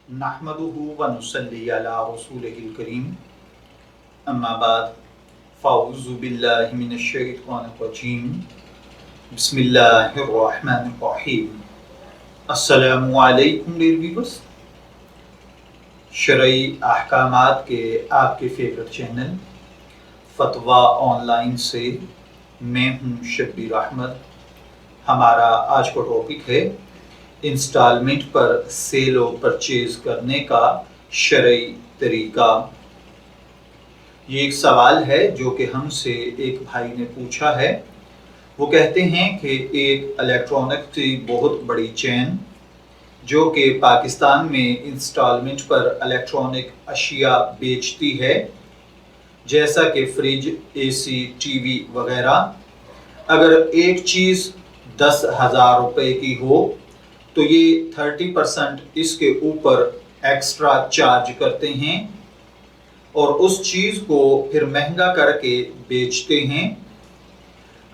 नहमदुहु व नुसल्ली अला रसूलिहिल करीम अम्मा बाद फ़ाऊज़ु बिल्लाहि मिनश शैतानिर रजीम बिस्मिल्लाहिर रहमानिर रहीम। अस्सलामु अलैकुम डियर व्यूअर्स, शरई अहकामात के आपके फेवरेट चैनल फतवा ऑनलाइन से मैं हूँ शब्बीर अहमद। हमारा आज का टॉपिक है इंस्टॉलमेंट पर सेल और परचेज करने का शरई तरीका। ये एक सवाल है जो कि हमसे एक भाई ने पूछा है। वो कहते हैं कि एक इलेक्ट्रॉनिक की बहुत बड़ी चेन जो कि पाकिस्तान में इंस्टॉलमेंट पर इलेक्ट्रॉनिक अशिया बेचती है, जैसा कि फ्रिज, एसी, टीवी वगैरह, अगर एक चीज़ 10,000 रुपये की हो तो ये 30% इसके ऊपर एक्स्ट्रा चार्ज करते हैं और उस चीज़ को फिर महंगा करके बेचते हैं।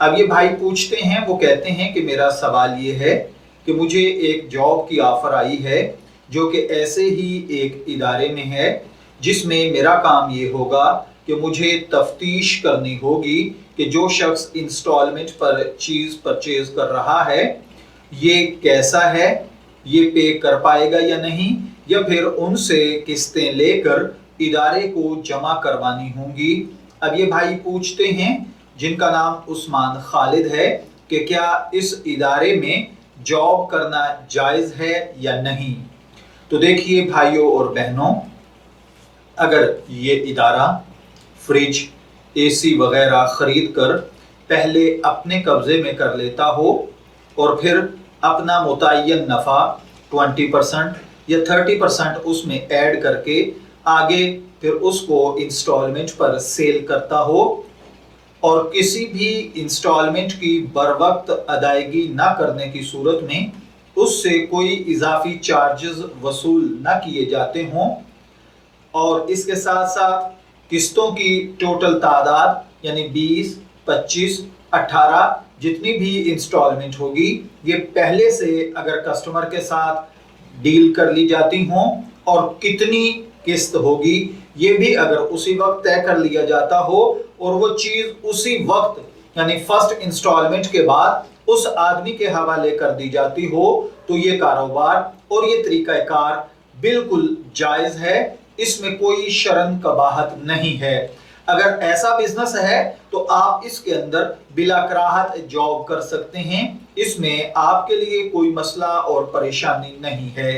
अब ये भाई पूछते हैं, वो कहते हैं कि मेरा सवाल ये है कि मुझे एक जॉब की ऑफ़र आई है जो कि ऐसे ही एक इदारे में है, जिसमें मेरा काम ये होगा कि मुझे तफ्तीश करनी होगी कि जो शख्स इंस्टॉलमेंट पर चीज़ परचेज कर रहा है ये कैसा है, ये पे कर पाएगा या नहीं, या फिर उनसे किस्तें लेकर इदारे को जमा करवानी होंगी। अब ये भाई पूछते हैं, जिनका नाम उस्मान खालिद है, कि क्या इस इदारे में जॉब करना जायज़ है या नहीं। तो देखिए भाइयों और बहनों, अगर ये इदारा फ्रिज, एसी वगैरह ख़रीद कर पहले अपने कब्ज़े में कर लेता हो और फिर अपना मुतय्यन नफ़ा 20% या 30% उसमें ऐड करके आगे फिर उसको इंस्टॉलमेंट पर सेल करता हो और किसी भी इंस्टॉलमेंट की बरवक्त अदायगी ना करने की सूरत में उससे कोई इजाफी चार्जेस वसूल ना किए जाते हों, और इसके साथ साथ किस्तों की टोटल तादाद यानी 20, 25, 18 जितनी भी इंस्टॉलमेंट होगी ये पहले से अगर कस्टमर के साथ डील कर ली जाती हों, और कितनी किस्त होगी ये भी अगर उसी वक्त तय कर लिया जाता हो और वो चीज़ उसी वक्त यानी फर्स्ट इंस्टॉलमेंट के बाद उस आदमी के हवाले कर दी जाती हो, तो ये कारोबार और ये तरीक़ाकार बिल्कुल जायज़ है, इसमें कोई शरन कबाहत नहीं है। अगर ऐसा बिजनेस है तो आप इसके अंदर बिला कराहत जॉब कर सकते हैं, इसमें आपके लिए कोई मसला और परेशानी नहीं है।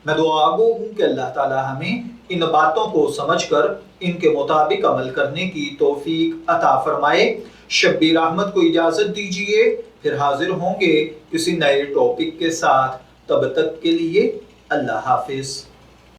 मैं दुआ गो हूँ कि अल्लाह ताला हमें इन बातों को समझकर इनके मुताबिक अमल करने की तौफीक अता फरमाए। शब्बीर अहमद को इजाज़त दीजिए, फिर हाजिर होंगे किसी नए टॉपिक के साथ। तब तक के लिए अल्लाह हाफिज़।